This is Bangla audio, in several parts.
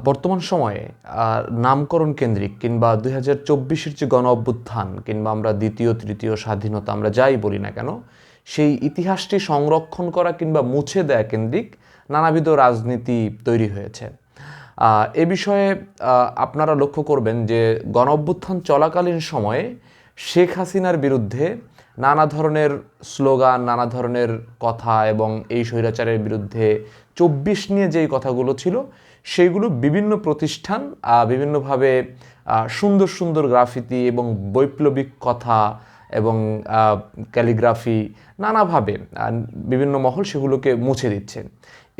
বর্তমান সময়ে নামকরণ কেন্দ্রিক কিংবা ২০২৪-এর যে গণ অভ্যুত্থান কিংবা আমরা দ্বিতীয় তৃতীয় স্বাধীনতা আমরা যাই বলি না কেন, সেই ইতিহাসটি সংরক্ষণ করা কিংবা মুছে দেয়া কেন্দ্রিক নানাবিধ রাজনীতি তৈরি হয়েছে। এ বিষয়ে আপনারা লক্ষ্য করবেন যে গণ অভ্যুত্থান চলাকালীন সময়ে শেখ হাসিনার বিরুদ্ধে নানা ধরনের স্লোগান, নানা ধরনের কথা এবং এই স্বৈরাচারের বিরুদ্ধে ২৪ নিয়ে যেই কথাগুলো ছিল সেইগুলো বিভিন্ন প্রতিষ্ঠান বিভিন্নভাবে সুন্দর সুন্দর গ্রাফিতি এবং বৈপ্লবিক কথা এবং ক্যালিগ্রাফি নানাভাবে বিভিন্ন মহল সেগুলোকে মুছে দিচ্ছে।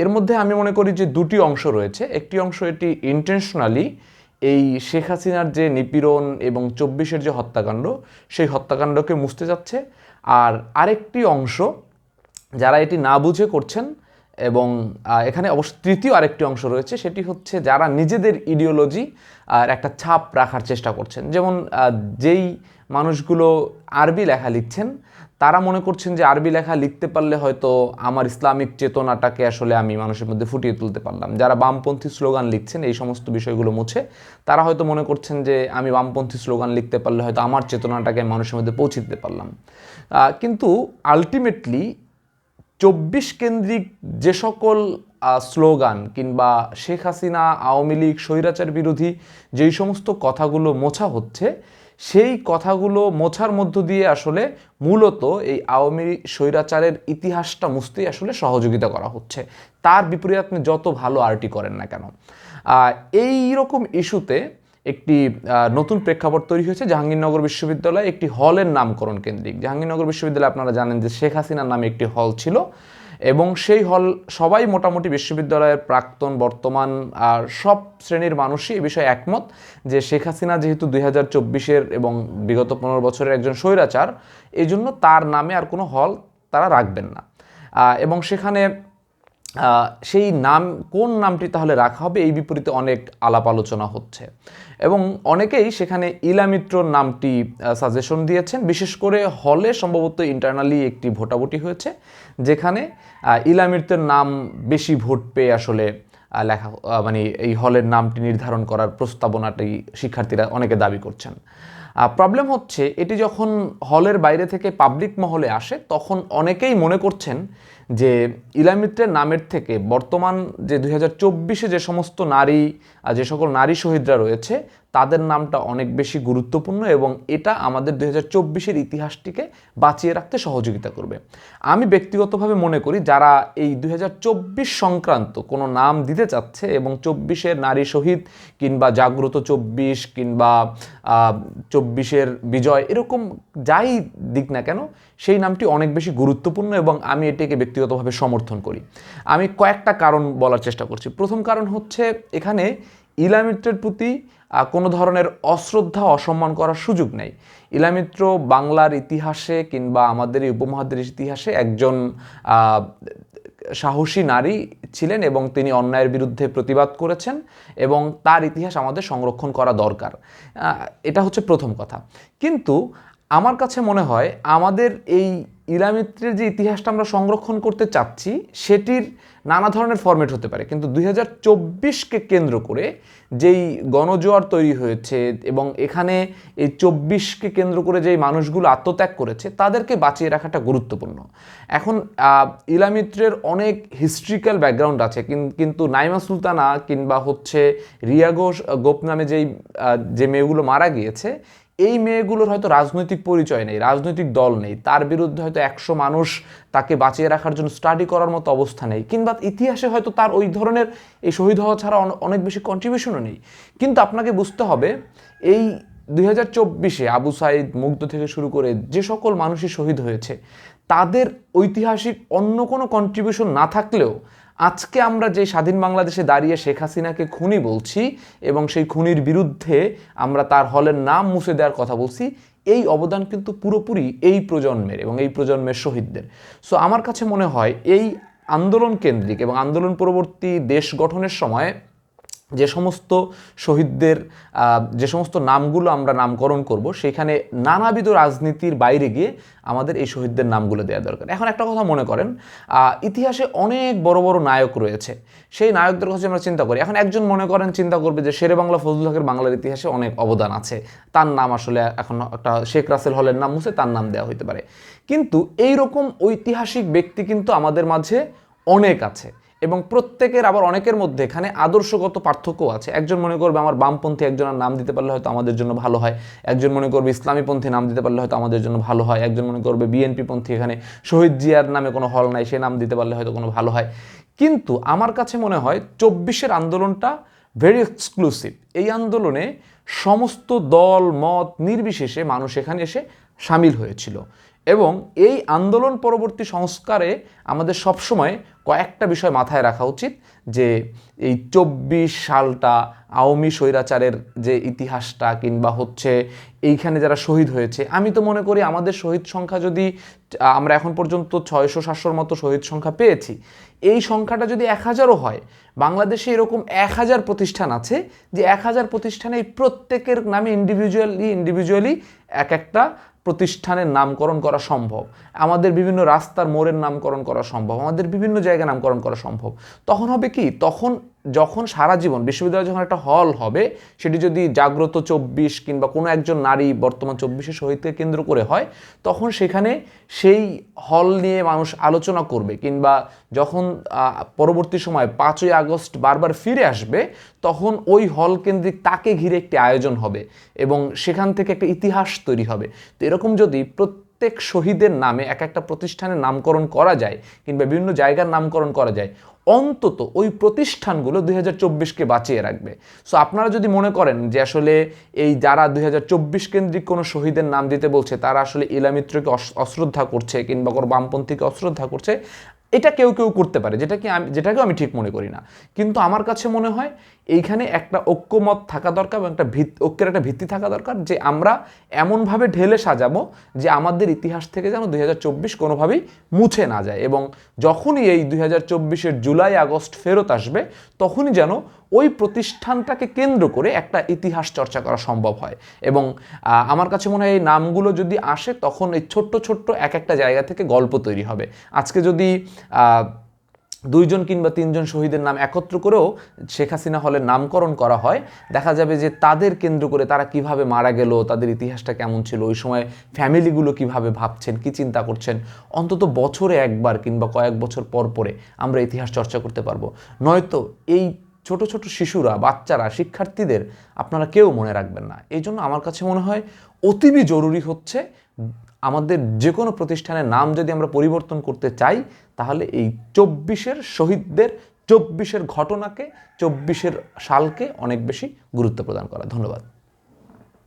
এর মধ্যে আমি মনে করি যে দুটি অংশ রয়েছে। একটি অংশ এটি ইন্টেনশনালি এই শেখ হাসিনার যে নিপীড়ন এবং ২৪-এর যে হত্যাকাণ্ড, সেই হত্যাকাণ্ডকে মুছতে যাচ্ছে। আর আরেকটি অংশ যারা এটি না বুঝে করছেন, এবং এখানে অবশ্য তৃতীয় আরেকটি অংশ রয়েছে, সেটি হচ্ছে যারা নিজেদের ইডিওলজি আর একটা ছাপ রাখার চেষ্টা করছেন। যেমন যেই মানুষগুলো আরবি লেখা লিখছেন তারা মনে করছেন যে আরবি লেখা লিখতে পারলে হয়তো আমার ইসলামিক চেতনাটাকে আসলে আমি মানুষের মধ্যে ফুটিয়ে তুলতে পারলাম। যারা বামপন্থী স্লোগান লিখছেন এই সমস্ত বিষয়গুলো মুছে, তারা হয়তো মনে করছেন যে আমি বামপন্থী স্লোগান লিখতে পারলে হয়তো আমার চেতনাটাকে মানুষের মধ্যে পৌঁছে দিতে পারলাম। কিন্তু আলটিমেটলি ২৪ কেন্দ্রিক যে সকল স্লোগান কিংবা শেখ হাসিনা, আওয়ামী লীগ, স্বৈরাচার বিরোধী যেই সমস্ত কথাগুলো মোছা হচ্ছে, সেই কথাগুলো মোছার মধ্য দিয়ে আসলে মূলত এই আওয়ামী স্বৈরাচারের ইতিহাসটা মুছতেই আসলে সহযোগিতা করা হচ্ছে। তার বিপরীতে আপনি যত ভালো আর্টি করেন না কেন। এই রকম ইস্যুতে একটি নতুন প্রেক্ষাপট তৈরি হয়েছে জাহাঙ্গীরনগর বিশ্ববিদ্যালয়ে একটি হলের নামকরণ কেন্দ্রিক। জাহাঙ্গীরনগর বিশ্ববিদ্যালয়ে আপনারা জানেন যে শেখ হাসিনার নামে একটি হল ছিল, এবং সেই হল সবাই মোটামুটি বিশ্ববিদ্যালয়ের প্রাক্তন বর্তমান আর সব শ্রেণীর মানুষই এ বিষয়ে একমত যে শেখ হাসিনা যেহেতু ২০২৪-এর এবং বিগত ১৫ বছরের একজন স্বৈরাচার, এই জন্য তার নামে আর কোনো হল তারা রাখবেন না। এবং সেখানে সেই নাম, কোন নামটি তাহলে রাখা হবে, এই বিপরীতে অনেক আলাপ আলোচনা হচ্ছে, এবং অনেকেই সেখানে ইলামিত্রর নামটি সাজেশন দিয়েছেন। বিশেষ করে হলে সম্ভবত ইন্টারনালি একটি ভোটাভুটি হয়েছে যেখানে ইলামিত্রের নাম বেশি ভোট পেয়ে আসলে লেখা, মানে এই হলের নামটি নির্ধারণ করার প্রস্তাবনাটি শিক্ষার্থীরা অনেকে দাবি করছেন। প্রবলেম হচ্ছে এটি যখন হলের বাইরে থেকে পাবলিক মহলে আসে তখন অনেকেই মনে করছেন যে ইলামিত্রের নামের থেকে বর্তমান যে ২০২৪-এ যে সমস্ত নারী, যে সকল নারী শহীদরা রয়েছে তাদের নামটা অনেক বেশি গুরুত্বপূর্ণ, এবং এটা আমাদের ২০২৪-এর ইতিহাসটিকে বাঁচিয়ে রাখতে সহযোগিতা করবে। আমি ব্যক্তিগতভাবে মনে করি যারা এই ২০২৪ সংক্রান্ত কোনো নাম দিতে চাচ্ছে এবং ২৪-এর নারী শহীদ কিংবা জাগ্রত ২৪ কিংবা ২৪-এর বিজয় এরকম যাই দিক না কেন, সেই নামটি অনেক বেশি গুরুত্বপূর্ণ এবং আমি এটিকে ব্যক্তিগতভাবে সমর্থন করি। আমি কয়েকটা কারণ বলার চেষ্টা করছি। প্রথম কারণ হচ্ছে এখানে ইলামিত্রের প্রতি কোনো ধরনের অশ্রদ্ধা, অসম্মান করার সুযোগ নেই। ইলামিত্র বাংলার ইতিহাসে কিংবা আমাদের এই উপমহাদেশের ইতিহাসে একজন সাহসী নারী ছিলেন এবং তিনি অন্যায়ের বিরুদ্ধে প্রতিবাদ করেছেন, এবং তার ইতিহাস আমাদের সংরক্ষণ করা দরকার। এটা হচ্ছে প্রথম কথা। কিন্তু আমার কাছে মনে হয় আমাদের এই ইলামিত্রের যে ইতিহাসটা আমরা সংরক্ষণ করতে চাচ্ছি সেটির নানা ধরনের ফরম্যাট হতে পারে, কিন্তু ২০২৪-কে কেন্দ্র করে যেই গণজোয়ার তৈরি হয়েছে এবং এখানে এই ২৪-কে কেন্দ্র করে যেই মানুষগুলো আত্মত্যাগ করেছে তাদেরকে বাঁচিয়ে রাখাটা গুরুত্বপূর্ণ। এখন ইলামিত্রের অনেক হিস্ট্রিক্যাল ব্যাকগ্রাউন্ড আছে, কিন্তু নাইমা সুলতানা কিংবা হচ্ছে রিয়া গোপ নামে যে মেয়েগুলো মারা গিয়েছে, এই মেয়েগুলোর হয়তো রাজনৈতিক পরিচয় নেই, রাজনৈতিক দল নেই, তার বিরুদ্ধে হয়তো ১০০ মানুষ তাকে বাঁচিয়ে রাখার জন্য স্টাডি করার মতো অবস্থা নেই, কিংবা ইতিহাসে হয়তো তার ওই ধরনের এই শহীদ হওয়া ছাড়া অনেক বেশি কন্ট্রিবিউশনও নেই। কিন্তু আপনাকে বুঝতে হবে এই ২০২৪-এ আবু সাইদ, মুগ্ধ থেকে শুরু করে যে সকল মানুষই শহীদ হয়েছে তাদের ঐতিহাসিক অন্য কোনো কন্ট্রিবিউশন না থাকলেও আজকে আমরা যে স্বাধীন বাংলাদেশে দাঁড়িয়ে শেখ হাসিনাকে খুনি বলছি এবং সেই খুনির বিরুদ্ধে আমরা তার হলের নাম মুছে দেওয়ার কথা বলছি, এই অবদান কিন্তু পুরোপুরি এই প্রজন্মের এবং এই প্রজন্মের শহীদদের। সো আমার কাছে মনে হয় এই আন্দোলন কেন্দ্রিক এবং আন্দোলন পরবর্তী দেশ গঠনের সময় যে সমস্ত শহীদদের যে সমস্ত নামগুলো আমরা নামকরণ করব সেখানে নানাবিধ রাজনীতির বাইরে গিয়ে আমাদের এই শহীদদের নামগুলো দেওয়া দরকার। এখন একটা কথা মনে করেন, ইতিহাসে অনেক বড় বড় নায়ক রয়েছে, সেই নায়কদের কথা আমরা চিন্তা করি। এখন একজন মনে করেন চিন্তা করবে যে শেরে বাংলা ফজলুল হকের বাংলার ইতিহাসে অনেক অবদান আছে, তার নাম আসলে এখন একটা শেখ রাসেল হলের নাম মুছে তার নাম দেওয়া হতে পারে, কিন্তু এই রকম ঐতিহাসিক ব্যক্তি কিন্তু আমাদের মাঝে অনেক আছে এবং প্রত্যেকের আবার অনেকের মধ্যে এখানে আদর্শগত পার্থক্য আছে। একজন মনে করবে আমার বামপন্থী একজনের নাম দিতে পারলে হয়তো আমাদের জন্য ভালো হয়, একজন মনে করবে ইসলামীপন্থী নাম দিতে পারলে হয়তো আমাদের জন্য ভালো হয়, একজন মনে করবে বিএনপি পন্থী, এখানে শহীদ জিয়ার নামে কোনো হল নাই, সে নাম দিতে পারলে হয়তো কোনো ভালো হয়। কিন্তু আমার কাছে মনে হয় 24-এর আন্দোলনটা ভেরি এক্সক্লুসিভ। এই আন্দোলনে সমস্ত দল মত নির্বিশেষে মানুষ এখানে এসে সামিল হয়েছিল এবং এই আন্দোলন পরবর্তী সংস্কারে আমাদের সবসময় কয়েকটা বিষয় মাথায় রাখা উচিত, যে এই 24 সালটা আওয়ামী স্বৈরাচারের যে ইতিহাসটা কিংবা হচ্ছে এইখানে যারা শহীদ হয়েছে, আমি তো মনে করি আমাদের শহীদ সংখ্যা যদি আমরা এখন পর্যন্ত 600-700-র মতো শহীদ সংখ্যা পেয়েছি, এই সংখ্যাটা যদি 1000ও হয়, বাংলাদেশে এরকম 1000 প্রতিষ্ঠান আছে যে 1000 প্রতিষ্ঠানে এই প্রত্যেকের নামে ইন্ডিভিজুয়ালি এক একটা প্রতিষ্ঠানের নামকরণ করা সম্ভব, আমাদের বিভিন্ন রাস্তার মোড়ের নামকরণ করা সম্ভব, আমাদের বিভিন্ন জায়গায় নামকরণ করা সম্ভব। তখন হবে কি, তখন যখন সারা জীবন বিশ্ববিদ্যালয়ে যখন একটা হল হবে, সেটি যদি জাগ্রত 24 কিংবা কোনো একজন নারী বর্তমান 24-এ শহীদকে কেন্দ্র করে হয়, তখন সেখানে সেই হল নিয়ে মানুষ আলোচনা করবে, কিংবা যখন পরবর্তী সময় 5ই আগস্ট বারবার ফিরে আসবে, তখন ওই হল কেন্দ্রিক তাকে ঘিরে একটি আয়োজন হবে এবং সেখান থেকে একটা ইতিহাস তৈরি হবে। তো এরকম যদি প্রত্যেক শহীদের নামে এক একটা প্রতিষ্ঠানের নামকরণ করা যায় কিংবা বিভিন্ন জায়গার নামকরণ করা যায়, অন্তত ওই প্রতিষ্ঠানগুলো 2024-কে বাঁচিয়ে রাখবে। সো আপনারা যদি মনে করেন যে আসলে এই যারা 2024 কেন্দ্রিক কোনো শহীদের নাম দিতে বলছে তারা আসলে ইলামিত্রকে অশ্রদ্ধা করছে কিংবা কোনো বামপন্থীকে অশ্রদ্ধা করছে, এটা কেউ কেউ করতে পারে, যেটাকেও আমি ঠিক মনে করি না। কিন্তু আমার কাছে মনে হয় এইখানে একটা ঐক্যমত থাকা দরকার এবং ঐক্যের একটা ভিত্তি থাকা দরকার, যে আমরা এমনভাবে ঢেলে সাজাবো যে আমাদের ইতিহাস থেকে যেন 2024 কোনোভাবেই মুছে না যায়, এবং যখনই এই 2024-এর জুলাই আগস্ট ফেরত আসবে তখনই যেন ওই প্রতিষ্ঠানটাকে কেন্দ্র করে একটা ইতিহাস চর্চা করা সম্ভব হয়। এবং আমার কাছে মনে হয় এই নামগুলো যদি আসে তখন এই ছোট্ট ছোট্ট এক একটা জায়গা থেকে গল্প তৈরি হবে। আজকে যদি 2জন কিংবা 3জন শহীদের নাম একত্র করেও শেখ হাসিনা হলের নামকরণ করা হয়, দেখা যাবে যে তাদের কেন্দ্র করে তারা কিভাবে মারা গেল, তাদের ইতিহাসটা কেমন ছিল, ওই সময় ফ্যামিলিগুলো কিভাবে ভাবছেন, কি চিন্তা করছেন, অন্তত বছরে একবার কিংবা কয়েক বছর পর পরে আমরা ইতিহাস চর্চা করতে পারবো। নয়তো এই ছোট ছোট শিশুরা, বাচ্চারা, শিক্ষার্থীদের আপনারা কেউ মনে রাখবেন না। এই জন্য আমার কাছে মনে হয় অতিবি জরুরি হচ্ছে আমাদের যে কোনো প্রতিষ্ঠানের নাম যদি আমরা পরিবর্তন করতে চাই, তাহলে এই 24-এর শহীদদের, 24-এর ঘটনাকে, 24-এর সালকে অনেক বেশি গুরুত্ব প্রদান করা। ধন্যবাদ।